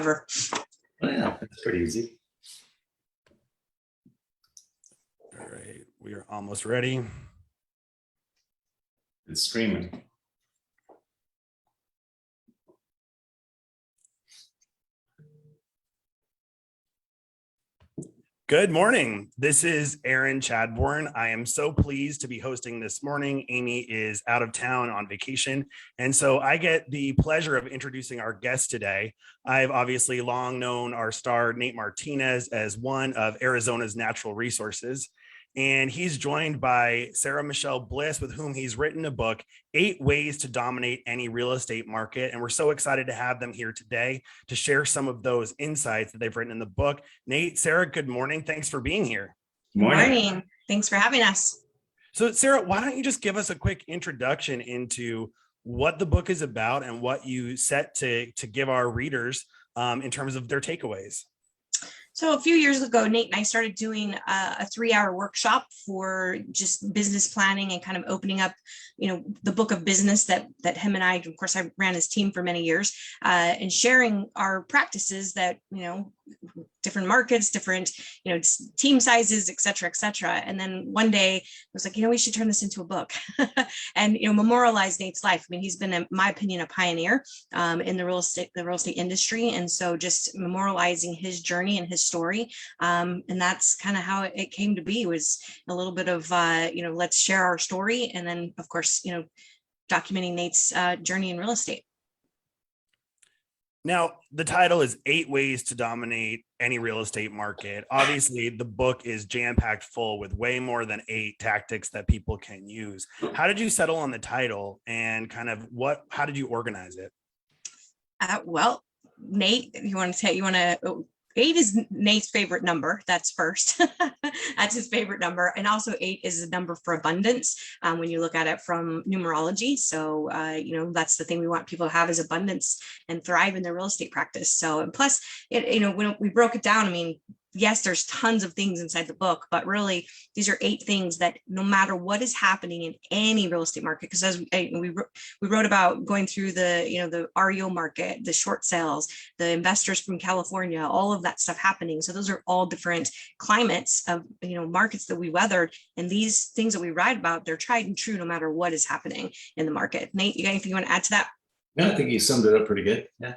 ever. Well, yeah, that's pretty easy. All right, we are almost ready. It's screaming. Good morning. This is Aaron Chadbourne. I am so pleased to be hosting this morning. Amy is out of town on vacation, and so I get the pleasure of introducing our guest today. I've obviously long known our star, Nate Martinez, as one of Arizona's natural resources, and he's joined by Sarah Michelle Bliss, with whom he's written a book, 8 Ways to Dominate Any Real Estate Market. And we're so excited to have them here today to share some of those insights that they've written in the book. Nate, Sarah, good morning. Thanks for being here. Good morning. Thanks for having us. So Sarah, why don't you just give us a quick introduction into what the book is about and what you set to give our readers in terms of their takeaways? So a few years ago, Nate and I started doing a 3-hour workshop for just business planning and kind of opening up, the book of business that him and I, of course, I ran his team for many years, and sharing our practices that, different markets, different, team sizes, et cetera, et cetera. And then one day I was like, we should turn this into a book and, memorialize Nate's life. I mean, he's been, in my opinion, a pioneer in the real estate industry. And so just memorializing his journey and his story. And that's kind of how it came to be, was a little bit of, let's share our story. And then, of course, documenting Nate's journey in real estate. Now, the title is 8 Ways to Dominate Any Real Estate Market. Obviously, the book is jam-packed full with way more than 8 tactics that people can use. How did you settle on the title, and kind of how did you organize it? Well, Nate, you want to 8 is Nate's favorite number. That's first. That's his favorite number. And also 8 is a number for abundance when you look at it from numerology. So, that's the thing we want people to have, is abundance and thrive in their real estate practice. So, and plus, when we broke it down, I mean, yes, there's tons of things inside the book, but really these are 8 things that no matter what is happening in any real estate market, because as we wrote about going through the REO market, the short sales, the investors from California, all of that stuff happening. So those are all different climates of, markets that we weathered. And these things that we write about, they're tried and true no matter what is happening in the market. Nate, you got anything you want to add to that? No, I think you summed it up pretty good. Yeah.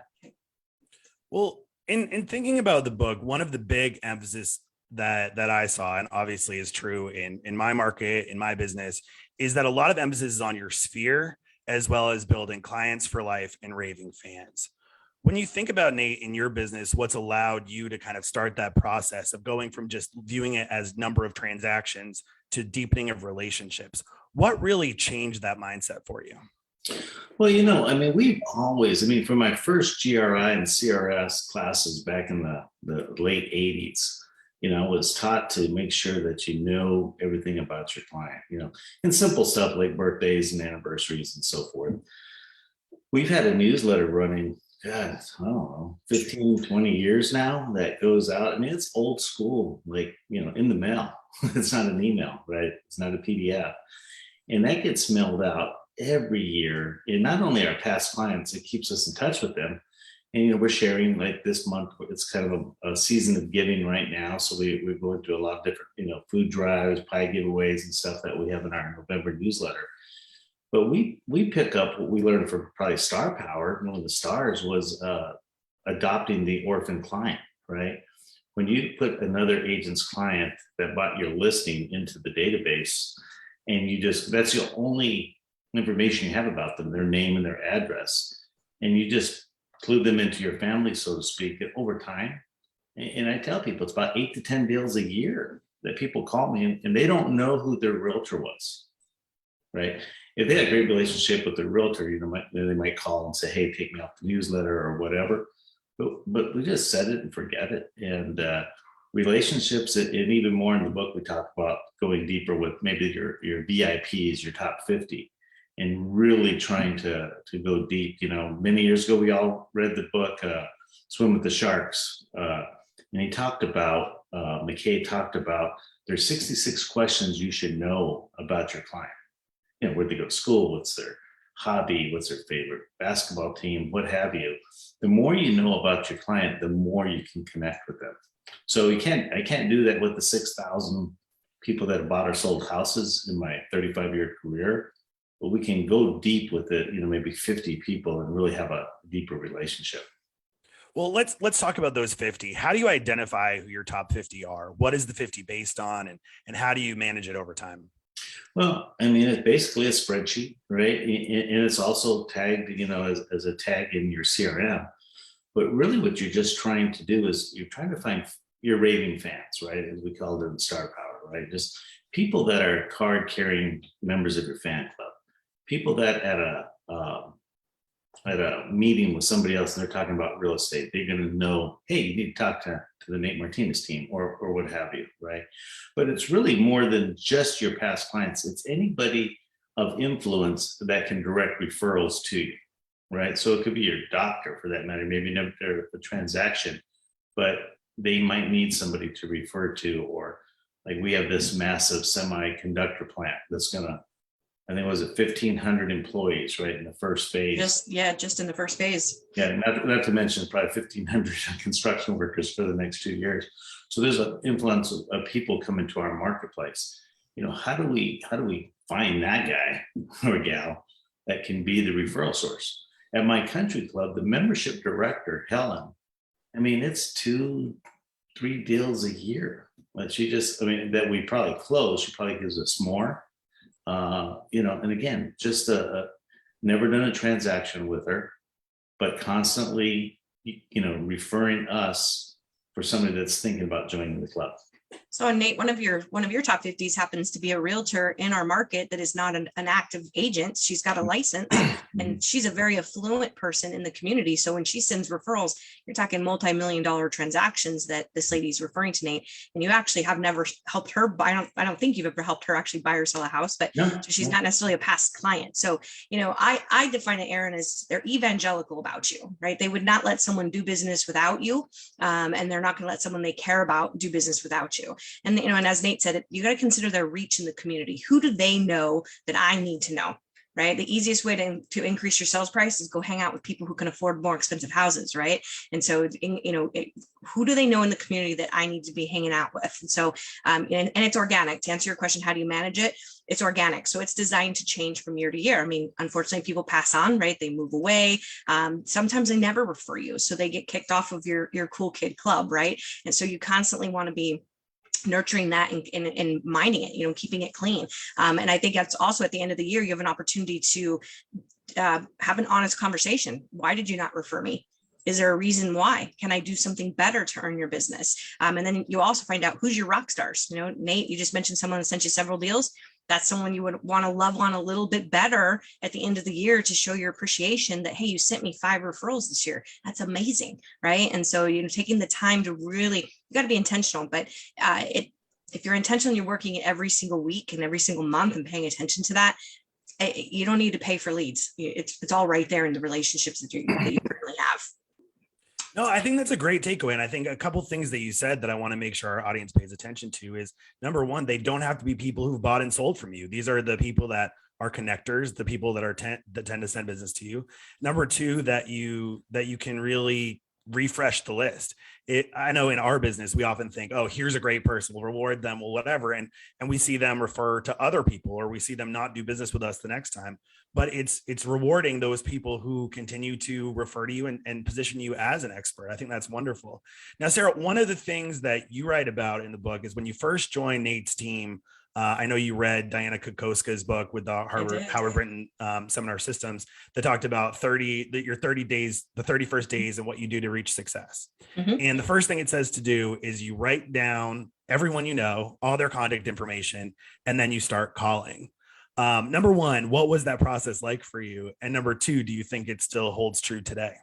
Well, in thinking about the book, one of the big emphasis that I saw, and obviously is true in my market, in my business, is that a lot of emphasis is on your sphere, as well as building clients for life and raving fans. When you think about, Nate, in your business, what's allowed you to kind of start that process of going from just viewing it as number of transactions to deepening of relationships? What really changed that mindset for you? Well, we've always, from my first GRI and CRS classes back in the late 80s, was taught to make sure that you know everything about your client, and simple stuff like birthdays and anniversaries and so forth. We've had a newsletter running, God, I don't know, 15, 20 years now that goes out. It's old school, like, in the mail. It's not an email, right? It's not a PDF. And that gets mailed out every year. And not only our past clients, it keeps us in touch with them. And, we're sharing, like this month, it's kind of a season of giving right now. So we're going through a lot of different, food drives, pie giveaways and stuff that we have in our November newsletter. But we pick up what we learned from probably Star Power. One of the stars was adopting the orphan client, right? When you put another agent's client that bought your listing into the database, and that's the only information you have about them, their name and their address, and you just clue them into your family, so to speak, over time. And I tell people it's about 8 to 10 deals a year that people call me and they don't know who their realtor was, right? If they had a great relationship with their realtor, they might call and say, hey, take me off the newsletter or whatever. But we just set it and forget it. And relationships, and even more in the book, we talk about going deeper with maybe your VIPs, your top 50. And really trying to go deep. Many years ago, we all read the book, Swim with the Sharks. And he talked about, McKay talked about, there's 66 questions you should know about your client. Where'd they go to school? What's their hobby, what's their favorite basketball team, what have you. The more you know about your client, the more you can connect with them. So I can't do that with the 6,000 people that have bought or sold houses in my 35-year career, but we can go deep with it, maybe 50 people and really have a deeper relationship. Well, let's talk about those 50. How do you identify who your top 50 are? What is the 50 based on, and how do you manage it over time? Well, I mean, it's basically a spreadsheet, right? And it's also tagged, as a tag in your CRM. But really what you're just trying to do is you're trying to find your raving fans, right? As we call them in Star Power, right? Just people that are card carrying members of your fan club, people that at a meeting with somebody else and they're talking about real estate, they're going to know, hey, you need to talk to the Nate Martinez team or what have you, right? But it's really more than just your past clients. It's anybody of influence that can direct referrals to you, right? So it could be your doctor for that matter, maybe never a transaction, but they might need somebody to refer to, or like we have this massive semiconductor plant that's gonna, I think it was 1,500 employees, right, in the first phase. Just in the first phase. Yeah, not to mention probably 1,500 construction workers for the next 2 years. So there's an influence of people coming to our marketplace. How do we find that guy or gal that can be the referral source? At my country club, the membership director, Helen, I mean, it's 2-3 deals a year. But that we probably close, she probably gives us more. And again, just never done a transaction with her, but constantly, referring us for somebody that's thinking about joining the club. So Nate, one of your top 50s happens to be a realtor in our market that is not an active agent. She's got a license and she's a very affluent person in the community. So when she sends referrals, you're talking multi-million-dollar transactions that this lady's referring to, Nate. And you actually have never helped her buy. I don't think you've ever helped her actually buy or sell a house, but she's not necessarily a past client. So, I define it, Aaron, as they're evangelical about you, right? They would not let someone do business without you. And they're not going to let someone they care about do business without you. And, and as Nate said, you got to consider their reach in the community. Who do they know that I need to know? Right. The easiest way to increase your sales price is go hang out with people who can afford more expensive houses. Right. And so, who do they know in the community that I need to be hanging out with? And so, and it's organic. To answer your question, how do you manage it? It's organic. So it's designed to change from year to year. I mean, unfortunately, people pass on, right? They move away. Sometimes they never refer you. So they get kicked off of your cool kid club. Right. And so you constantly want to be nurturing that and minding it, keeping it clean. And I think that's also at the end of the year, you have an opportunity to have an honest conversation. Why did you not refer me? Is there a reason why? Can I do something better to earn your business? And then you also find out who's your rock stars. Nate, you just mentioned someone that sent you several deals. That's someone you would want to love on a little bit better at the end of the year to show your appreciation that, hey, you sent me 5 referrals this year. That's amazing, right? And so, taking the time to really, you got to be intentional, but if you're intentional, you're working it every single week and every single month and paying attention to that, you don't need to pay for leads. It's all right there in the relationships that you currently have. No, I think that's a great takeaway. And I think a couple of things that you said that I want to make sure our audience pays attention to is, number one, they don't have to be people who've bought and sold from you. These are the people that are connectors, the people that tend to send business to you. Number two, that you can really refresh the list. I know in our business, we often think, oh, here's a great person, we'll reward them, or whatever. And we see them refer to other people, or we see them not do business with us the next time. But it's rewarding those people who continue to refer to you and position you as an expert. I think that's wonderful. Now, Sarah, one of the things that you write about in the book is when you first joined Nate's team, I know you read Diana Kokoska's book with the Howard Brinton Seminar Systems that talked about your 30 days, the 31st days, and what you do to reach success. Mm-hmm. And the first thing it says to do is you write down everyone you know, all their contact information, and then you start calling. Number one, what was that process like for you? And number two, do you think it still holds true today?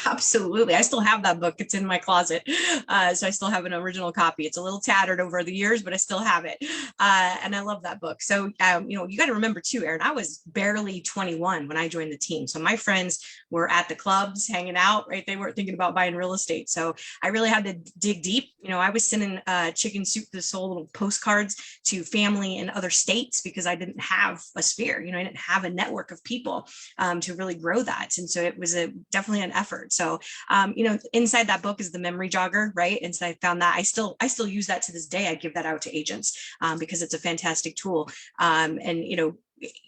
Absolutely. I still have that book. It's in my closet. So I still have an original copy. It's a little tattered over the years, but I still have it. And I love that book. So, you got to remember too, Aaron, I was barely 21 when I joined the team. So my friends were at the clubs hanging out, right? They weren't thinking about buying real estate. So I really had to dig deep. I was sending chicken soup to soul little postcards to family in other states because I didn't have a sphere, I didn't have a network of people to really grow that. And so it was definitely an effort. So, inside that book is the memory jogger, right? And so I found that I still use that to this day. I give that out to agents because it's a fantastic tool.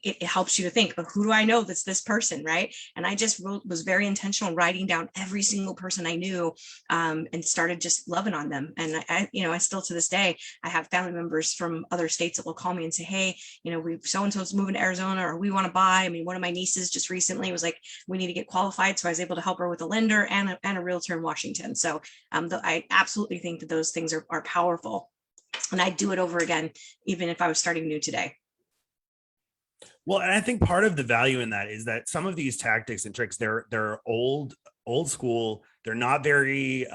It helps you to think, but who do I know that's this person, right? And I just was very intentional writing down every single person I knew and started just loving on them. And I still to this day, I have family members from other states that will call me and say, hey, we so-and-so's moving to Arizona or we want to buy. I mean, one of my nieces just recently was like, we need to get qualified. So I was able to help her with a lender and a realtor in Washington. So I absolutely think that those things are powerful. And I'd do it over again, even if I was starting new today. Well, and I think part of the value in that is that some of these tactics and tricks, they're old school. They're not very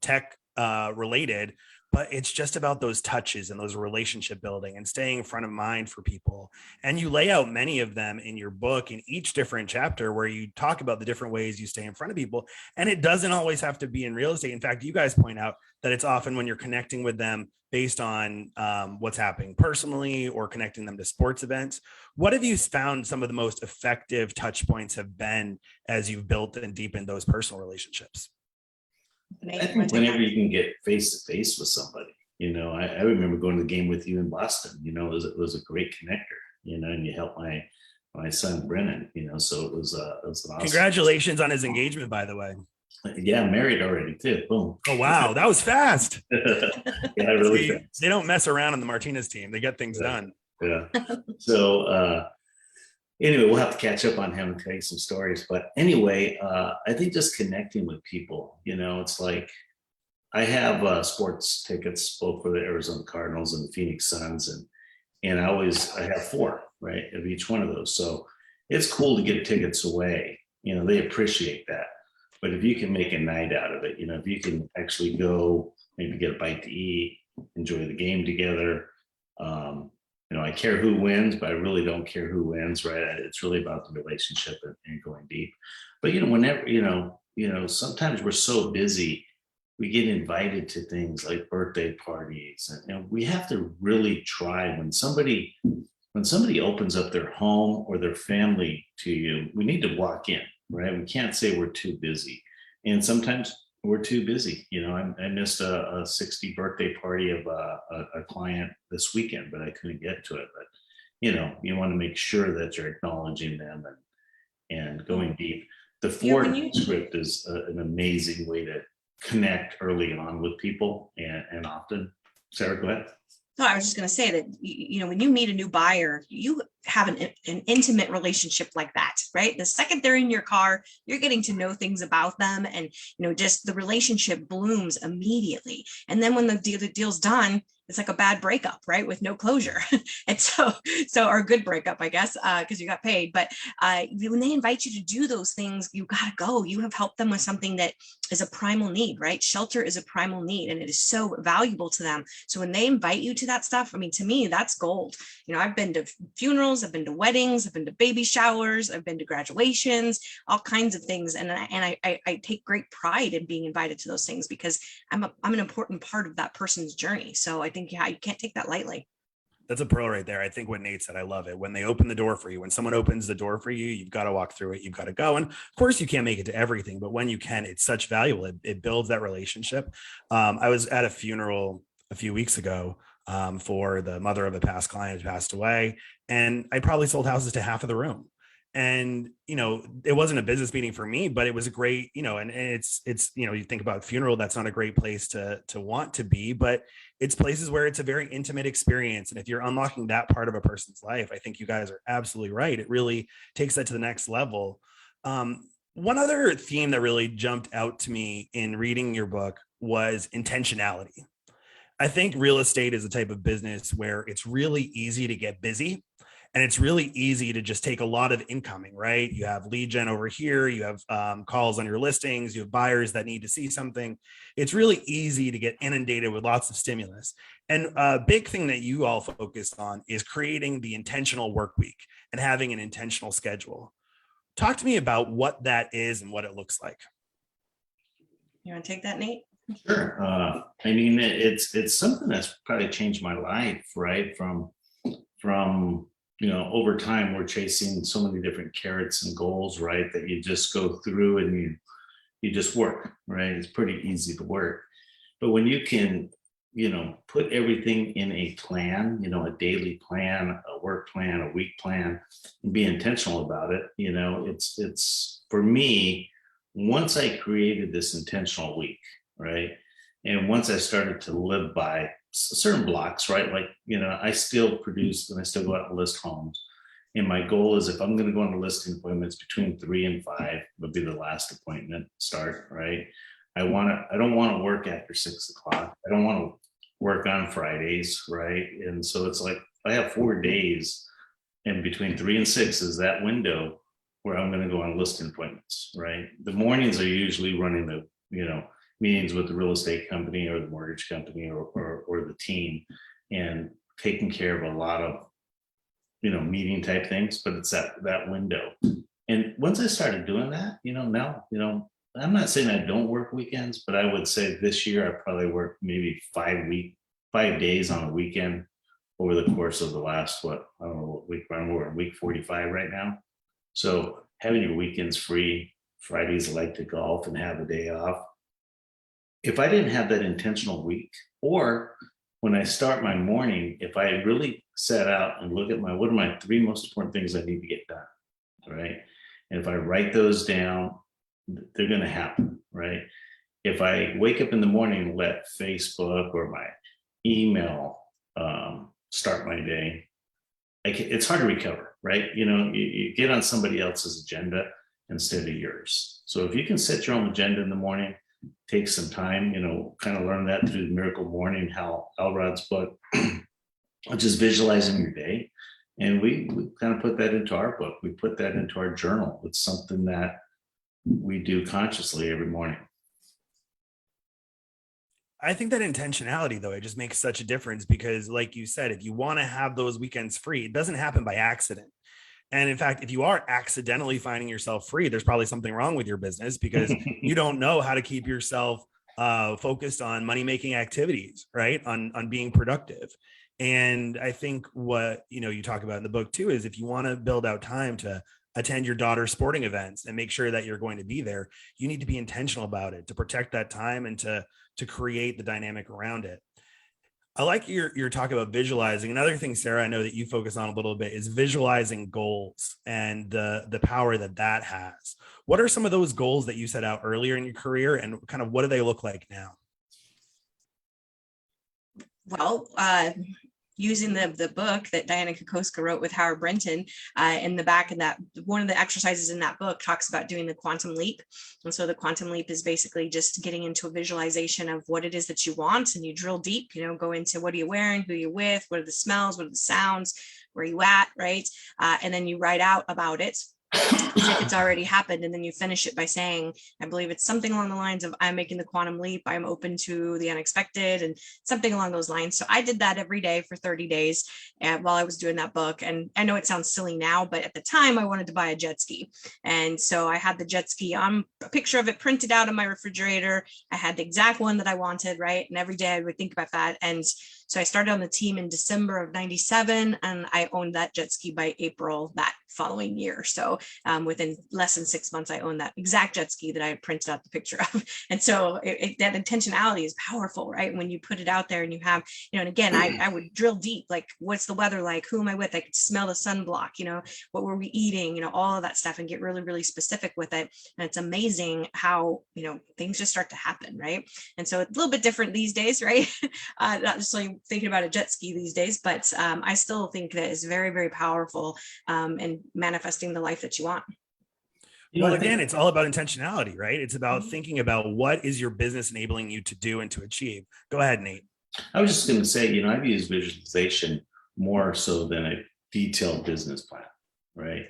tech related, but it's just about those touches and those relationship building and staying in front of mind for people. And you lay out many of them in your book in each different chapter where you talk about the different ways you stay in front of people. And it doesn't always have to be in real estate. In fact, you guys point out that it's often when you're connecting with them based on what's happening personally or connecting them to sports events. What have you found some of the most effective touch points have been as you've built and deepened those personal relationships? I think whenever you can get face to face with somebody, I remember going to the game with you in Boston, it was a great connector, and you helped my son Brennan, so it was an awesome. Congratulations on his engagement, by the way. Yeah, I'm married already too. Boom. Oh, wow. That was fast. Yeah, really fast. They don't mess around on the Martinez team. They get things done. Yeah. So, anyway, we'll have to catch up on him and tell you some stories. But anyway, I think just connecting with people, it's like I have sports tickets both for the Arizona Cardinals and the Phoenix Suns. And I have 4, right, of each one of those. So it's cool to get tickets away. They appreciate that. But if you can make a night out of it, if you can actually go, maybe get a bite to eat, enjoy the game together. I care who wins, but I really don't care who wins, right? It's really about the relationship and going deep. But, whenever, sometimes we're so busy, we get invited to things like birthday parties. And we have to really try when somebody opens up their home or their family to you, we need to walk in, right? We can't say we're too busy. And sometimes we're too busy. I missed a 60 birthday party of a client this weekend, but I couldn't get to it. But, you want to make sure that you're acknowledging them and going deep. The Ford script is an amazing way to connect early on with people and often. Sarah, go ahead. No, I was just going to say that, when you meet a new buyer, you have an intimate relationship like that, right? The second they're in your car, you're getting to know things about them and, just the relationship blooms immediately. And then when the deal's done, it's like a bad breakup, right? With no closure. And so or a good breakup, I guess, because you got paid. But when they invite you to do those things, you got to go. You have helped them with something that is a primal need, right? Shelter is a primal need and it is so valuable to them. So when they invite you to that stuff, I mean, to me, that's gold. I've been to funerals, I've been to weddings, I've been to baby showers, I've been to graduations, all kinds of things. And I take great pride in being invited to those things because I'm an important part of that person's journey. So I think, you can't take that lightly. That's a pearl right there. I think what Nate said, I love it. When they open the door for you, when someone opens the door for you, you've got to walk through it. You've got to go. And of course you can't make it to everything, but when you can, it's such valuable. It builds that relationship. I was at a funeral a few weeks ago for the mother of a past client who passed away. And I probably sold houses to half of the room. And, it wasn't a business meeting for me, but it was a great, and it's, you think about funeral, that's not a great place to want to be, but it's places where it's a very intimate experience. And if you're unlocking that part of a person's life, I think you guys are absolutely right. It really takes that to the next level. One other theme that really jumped out to me in reading your book was intentionality. I think real estate is a type of business where it's really easy to get busy And it's really easy to just take a lot of incoming, right? You have lead gen over here, you have calls on your listings, you have buyers that need to see something. It's really easy to get inundated with lots of stimulus. And a big thing that you all focus on is creating the intentional work week and having an intentional schedule. Talk to me about what that is and what it looks like. You want to take that, Nate? Sure. I mean, it's something that's probably changed my life, right? From over time, we're chasing so many different carrots and goals, right? That you just go through and you just work, right? It's pretty easy to work. But when you can, put everything in a plan, a daily plan, a work plan, a week plan, and be intentional about it, it's for me, once I created this intentional week, right? And once I started to live by certain blocks, right? Like, I still produce and I still go out and list homes. And my goal is, if I'm going to go on the listing appointments between 3 and 5 would be the last appointment start, right? I don't want to work after 6 o'clock. I don't want to work on Fridays, right? And so it's like, I have 4 days, and between 3 and 6 is that window where I'm going to go on listing appointments, right? The mornings are usually running the, meetings with the real estate company or the mortgage company or the team, and taking care of a lot of, meeting type things, but it's that window. And once I started doing that, now, I'm not saying I don't work weekends, but I would say this year I probably worked maybe 5 days on a weekend over the course of the last, I don't know what week, we're in week 45 right now. So having your weekends free, Fridays I like to golf and have a day off. If I didn't have that intentional week, or when I start my morning, if I really set out and look at what are my 3 most important things I need to get done, right? And if I write those down, they're going to happen, right? If I wake up in the morning and let Facebook or my email start my day, it's hard to recover, right? You get on somebody else's agenda instead of yours. So if you can set your own agenda in the morning, take some time, kind of learn that through the Miracle Morning, Hal Elrod's book, which is visualizing your day. And we kind of put that into our book. We put that into our journal. It's something that we do consciously every morning. I think that intentionality, though, it just makes such a difference, because like you said, if you want to have those weekends free, it doesn't happen by accident. And in fact, if you are accidentally finding yourself free, there's probably something wrong with your business, because you don't know how to keep yourself focused on money-making activities, right? On being productive. And I think what, you talk about in the book too, is if you want to build out time to attend your daughter's sporting events and make sure that you're going to be there, you need to be intentional about it, to protect that time and to create the dynamic around it. I like your talk about visualizing. Another thing, Sarah, I know that you focus on a little bit is visualizing goals and the power that has. What are some of those goals that you set out earlier in your career, and kind of what do they look like now? Well, using the book that Diana Kokoska wrote with Howard Brenton, in the back of that, one of the exercises in that book talks about doing the quantum leap. And so the quantum leap is basically just getting into a visualization of what it is that you want, and you drill deep, go into what are you wearing, who you're with, what are the smells, what are the sounds, where are you at, right? And then you write out about it as if it's already happened. And then you finish it by saying, I believe it's something along the lines of, I'm making the quantum leap, I'm open to the unexpected, and something along those lines. So I did that every day for 30 days while I was doing that book. And I know it sounds silly now, but at the time I wanted to buy a jet ski. And so I had the jet ski on a picture of it printed out on my refrigerator. I had the exact one that I wanted, right? And every day I would think about that. And so I started on the team in December of 97, and I owned that jet ski by April that following year. So within less than 6 months, I owned that exact jet ski that I had printed out the picture of. And so that intentionality is powerful, right? When you put it out there and you have, and again, I would drill deep, like, what's the weather like? Who am I with? I could smell the sunblock, what were we eating? All of that stuff, and get really, really specific with it. And it's amazing how, things just start to happen, right? And so it's a little bit different these days, right? Not just like thinking about a jet ski these days, but I still think that it's very, very powerful and manifesting the life that you want. Well, again, it's all about intentionality, right? It's about thinking about what is your business enabling you to do and to achieve. Go ahead, Nate. I was just going to say, I've used visualization more so than detailed business plan, right?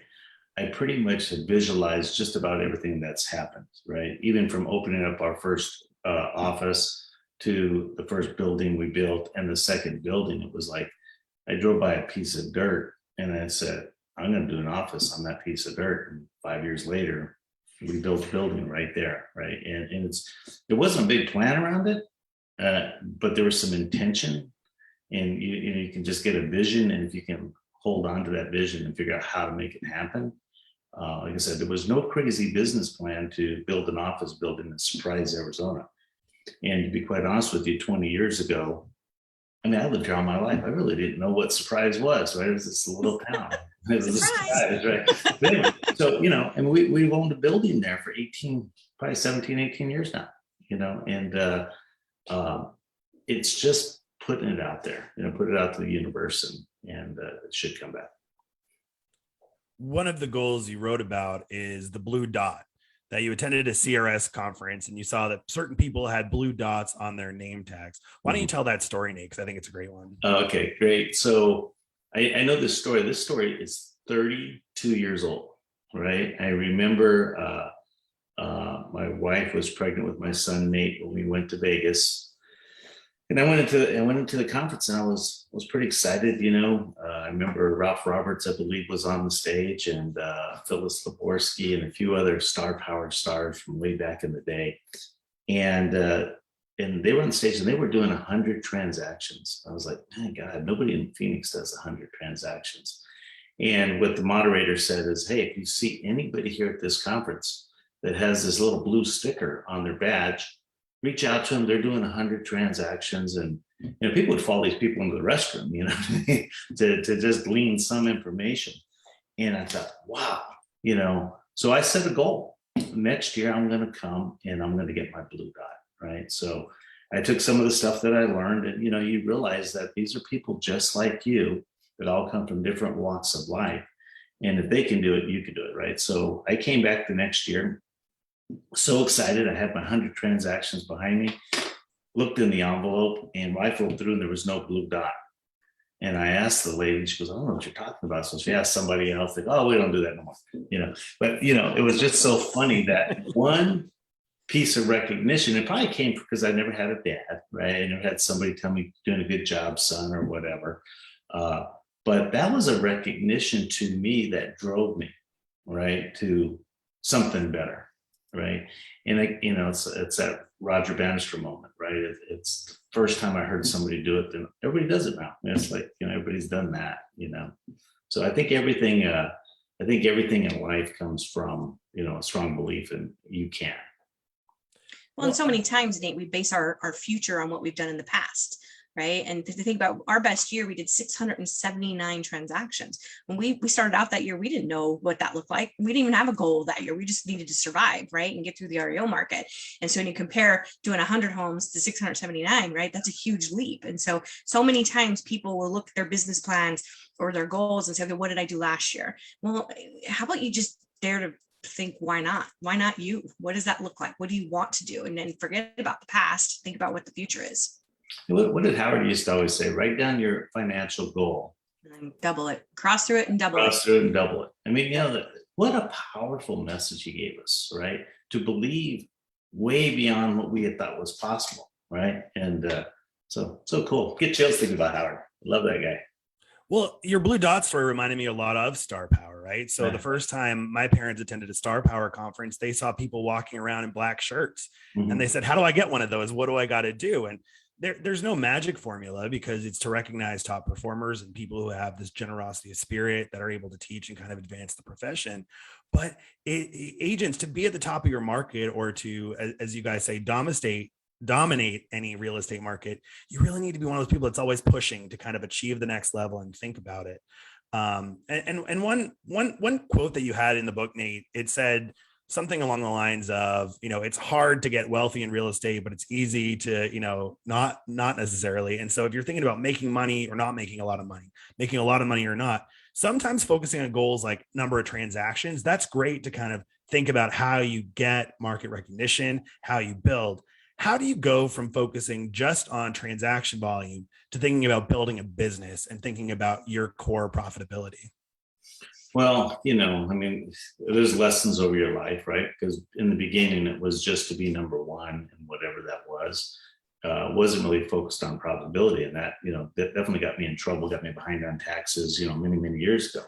I pretty much have visualized just about everything that's happened, right? Even from opening up our first office to the first building we built and the second building. It was like I drove by a piece of dirt and I said, I'm going to do an office on that piece of dirt. And 5 years later, we built a building right there, right? And it wasn't a big plan around it, but there was some intention, and you can just get a vision, and if you can hold on to that vision and figure out how to make it happen. Like I said, there was no crazy business plan to build an office building in Surprise, Arizona. And to be quite honest with you, 20 years ago, I mean, I lived here all my life. I really didn't know what Surprise was, right? It was this little town. It was a surprise, right? But anyway, so, and we've owned a building there for 17, 18 years now, and it's just putting it out there, put it out to the universe, and it should come back. One of the goals you wrote about is the blue dot, that you attended a CRS conference and you saw that certain people had blue dots on their name tags. Why don't you tell that story, Nate? Because I think it's a great one. Okay, great. So I know this story. This story is 32 years old, right? I remember my wife was pregnant with my son, Nate, when we went to Vegas. And I went into the conference and I was pretty excited, I remember Ralph Roberts, I believe, was on the stage, and Phyllis Laborski and a few other star-powered stars from way back in the day. And they were on the stage and they were doing 100 transactions. I was like, my God, nobody in Phoenix does 100 transactions. And what the moderator said is, hey, if you see anybody here at this conference that has this little blue sticker on their badge, reach out to them. They're doing 100 transactions, and people would follow these people into the restroom, to just glean some information. And I thought, wow, so I set a goal. Next year, I'm going to come and I'm going to get my blue dot, right? So I took some of the stuff that I learned, and you realize that these are people just like you that all come from different walks of life, and if they can do it, you can do it, right? So I came back the next year. So excited. I had my 100 transactions behind me, looked in the envelope and rifled through, and there was no blue dot. And I asked the lady, she goes, I don't know what you're talking about. So she asked somebody else, like, oh, we don't do that no more, but it was just so funny that one piece of recognition, it probably came because I never had a dad, right? I never had somebody tell me doing a good job, son, or whatever. But that was a recognition to me that drove me, right, to something better. Right. And it's that Roger Bannister moment, right? It's the first time I heard somebody do it, then everybody does it now. It's like, everybody's done that, So I think everything in life comes from, a strong belief in you can. Well, and so many times, Nate, we base our future on what we've done in the past. Right. And to think about our best year, we did 679 transactions. When we started out that year, we didn't know what that looked like. We didn't even have a goal that year. We just needed to survive, right, and get through the REO market. And so when you compare doing 100 homes to 679, right, that's a huge leap. And so many times people will look at their business plans or their goals and say, okay, what did I do last year? Well, how about you just dare to think, why not? Why not you? What does that look like? What do you want to do? And then forget about the past. Think about what the future is. What did Howard used to always say? Write down your financial goal. And double it. Cross through it and double it. Cross through it and double it. I mean, what a powerful message he gave us, right? To believe way beyond what we had thought was possible, right? And so cool. Get chills thinking about Howard. Love that guy. Well, your blue dot story reminded me a lot of Star Power, right? So the first time my parents attended a Star Power conference, they saw people walking around in black shirts, and they said, how do I get one of those? What do I got to do? And there's no magic formula, because it's to recognize top performers and people who have this generosity of spirit that are able to teach and kind of advance the profession. But agents, to be at the top of your market, or to, as you guys say, dominate any real estate market, you really need to be one of those people that's always pushing to kind of achieve the next level and think about it. And one quote that you had in the book, Nate, it said something along the lines of, it's hard to get wealthy in real estate, but it's easy to, not necessarily. And so if you're thinking about making money or not making a lot of money, making a lot of money or not, sometimes focusing on goals like number of transactions, that's great to kind of think about how you get market recognition, how you build. how do you go from focusing just on transaction volume to thinking about building a business and thinking about your core profitability? Well, I mean, there's lessons over your life, right? Because in the beginning, it was just to be number one and whatever that was. Wasn't really focused on profitability, and that, that definitely got me in trouble, got me behind on taxes, many years ago.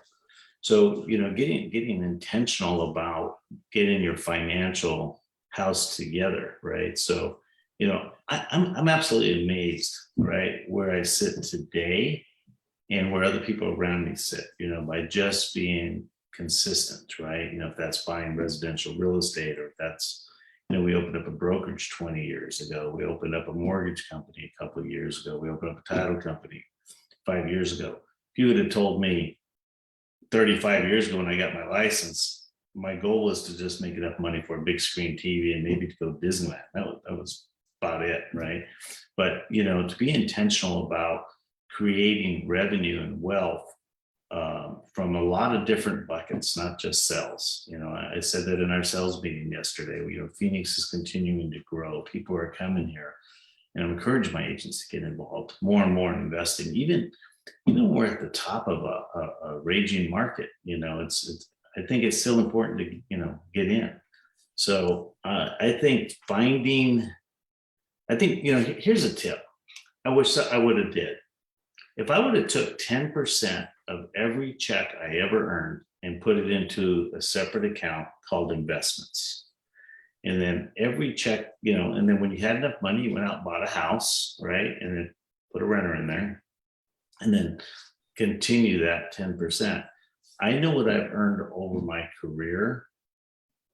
So, getting intentional about getting your financial house together, right? So, I'm absolutely amazed, right, where I sit today and where other people around me sit, by just being consistent, right? If that's buying residential real estate, or if that's, we opened up a brokerage 20 years ago. We opened up a mortgage company a couple of years ago. We opened up a title company 5 years ago. If you would have told me 35 years ago when I got my license, my goal was to just make enough money for a big screen TV and maybe to go to Disneyland. That was about it, right? But, to be intentional about creating revenue and wealth from a lot of different buckets, not just sales. I said that in our sales meeting yesterday. Phoenix is continuing to grow. People are coming here, and I'm encouraging my agents to get involved more and more in investing. Even we're at the top of a raging market. It's I think it's still important to get in. So I think here's a tip. I wish I would have did. If I would have took 10% of every check I ever earned and put it into a separate account called investments, and then every check, and then when you had enough money, you went out and bought a house, right? And then put a renter in there, and then continue that 10%. I know what I've earned over my career.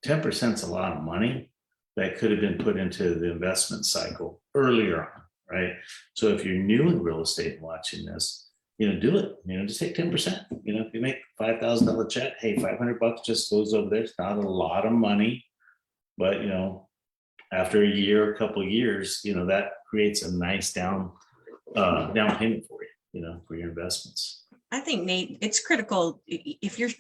10% is a lot of money that could have been put into the investment cycle earlier on. Right. So if you're new in real estate and watching this, do it, just take 10%. If you make $5,000 check, hey, $500 just goes over there. It's not a lot of money, but, after a year, a couple of years, that creates a nice down payment for you, for your investments. I think, Nate, it's critical. If you're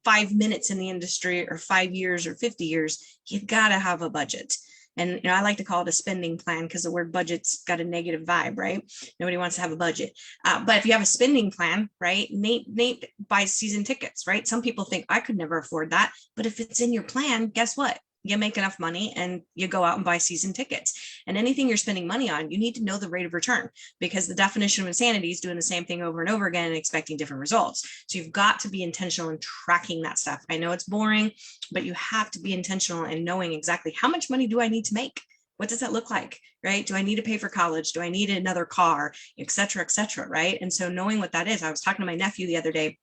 5 minutes in the industry or 5 years or 50 years, you've got to have a budget. And I like to call it a spending plan because the word budget's got a negative vibe, right? Nobody wants to have a budget. But if you have a spending plan, right? Nate buys season tickets, right? Some people think I could never afford that. But if it's in your plan, guess what? You make enough money and you go out and buy season tickets. And anything you're spending money on, you need to know the rate of return, because the definition of insanity is doing the same thing over and over again and expecting different results. So you've got to be intentional in tracking that stuff. I know it's boring, but you have to be intentional in knowing exactly how much money do I need to make? What does that look like, right? Do I need to pay for college? Do I need another car, et cetera, right? And so knowing what that is, I was talking to my nephew the other day.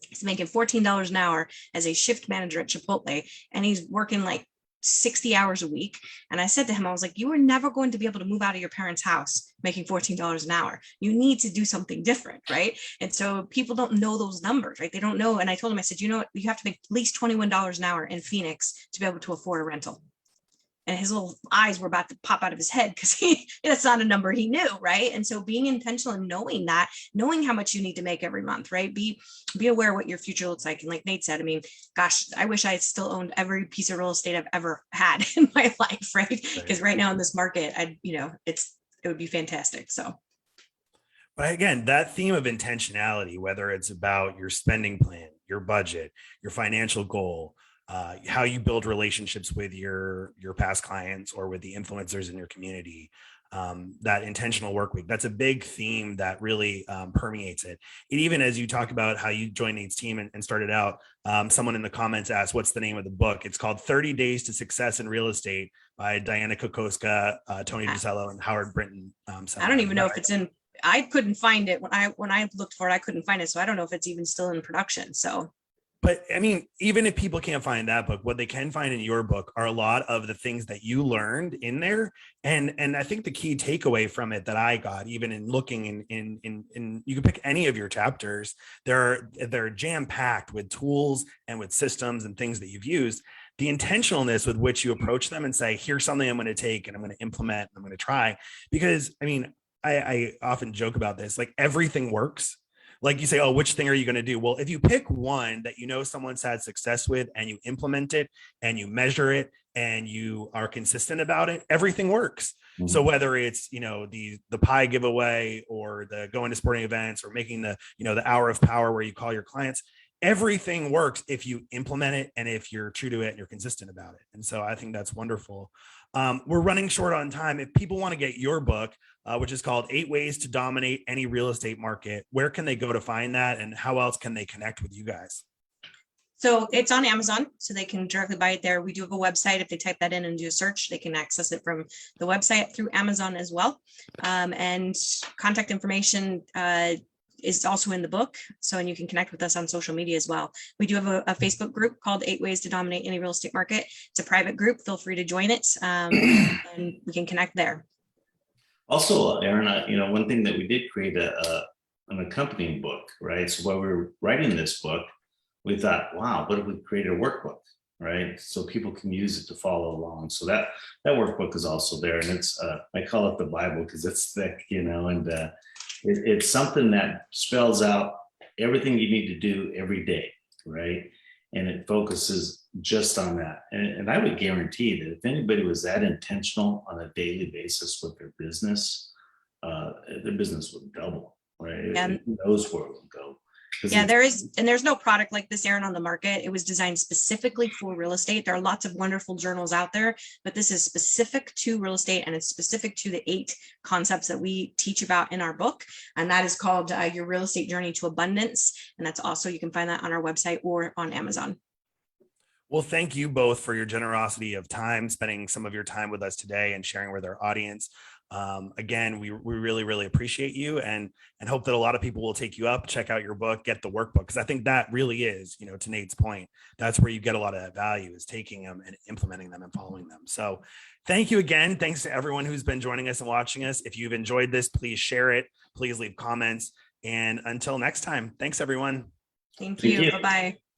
He's making $14 an hour as a shift manager at Chipotle, and he's working like 60 hours a week. And I said to him, I was like, you are never going to be able to move out of your parents' house making $14 an hour. You need to do something different, right? And so people don't know those numbers, right? They don't know. And I told him, I said, you have to make at least $21 an hour in Phoenix to be able to afford a rental. And his little eyes were about to pop out of his head because that's not a number he knew, right? And so being intentional and knowing how much you need to make every month, right? Be aware what your future looks like. And like Nate said, I mean, gosh, I wish I still owned every piece of real estate I've ever had in my life, right? Because right now in this market, it would be fantastic. So. But again, that theme of intentionality, whether it's about your spending plan, your budget, your financial goal, how you build relationships with your past clients or with the influencers in your community, that intentional work week, that's a big theme that really permeates it. And even as you talk about how you joined Nate's team and started out, someone in the comments asked, what's the name of the book? It's called 30 Days to Success in Real Estate by Diana Kokoska, Tony DeCello, and Howard Brinton. I don't even know if it's in, I couldn't find it. When I looked for it, I couldn't find it. So I don't know if it's even still in production. So. But I mean, even if people can't find that book, what they can find in your book are a lot of the things that you learned in there. And I think the key takeaway from it that I got, even in looking in you can pick any of your chapters, they're jam-packed with tools and with systems and things that you've used. The intentionalness with which you approach them and say, here's something I'm going to take and I'm going to implement and I'm going to try. Because I mean, I often joke about this, like everything works. Like you say, oh, which thing are you going to do? Well, if you pick one that someone's had success with and you implement it and you measure it and you are consistent about it, everything works. Mhm. So whether it's, the pie giveaway or the going to sporting events or making the hour of power where you call your clients, everything works if you implement it and if you're true to it and you're consistent about it. And so I think that's wonderful. We're running short on time. If people want to get your book, which is called 8 Ways to Dominate Any Real Estate Market, where can they go to find that? And how else can they connect with you guys? So it's on Amazon, so they can directly buy it there. We do have a website. If they type that in and do a search, they can access it from the website through Amazon as well. And contact information is also in the book. So, and you can connect with us on social media as well. We do have a Facebook group called 8 Ways to Dominate Any Real Estate Market. It's a private group. Feel free to join it, and we can connect there. Also, Aaron, one thing that we did create an accompanying book, right? So while we were writing this book, we thought, wow, what if we created a workbook, right? So people can use it to follow along. So that workbook is also there, and it's I call it the Bible because it's thick, and it's something that spells out everything you need to do every day, right? And it focuses just on that. And I would guarantee that if anybody was that intentional on a daily basis with their business would double, right? Yeah. Who knows where it will go. Yeah, there's no product like this, Aaron, on the market. It was designed specifically for real estate. There are lots of wonderful journals out there, but this is specific to real estate, and it's specific to the 8 concepts that we teach about in our book. And that is called Your Real Estate Journey to Abundance. And that's also, you can find that on our website or on Amazon. Well, thank you both for your generosity of time, spending some of your time with us today and sharing with our audience. Again, we really, really appreciate you and hope that a lot of people will take you up, check out your book, get the workbook, because I think that really is, to Nate's point, that's where you get a lot of that value, is taking them and implementing them and following them. So thank you again. Thanks to everyone who's been joining us and watching us. If you've enjoyed this, please share it. Please leave comments. And until next time, thanks, everyone. Thank you. Bye-bye.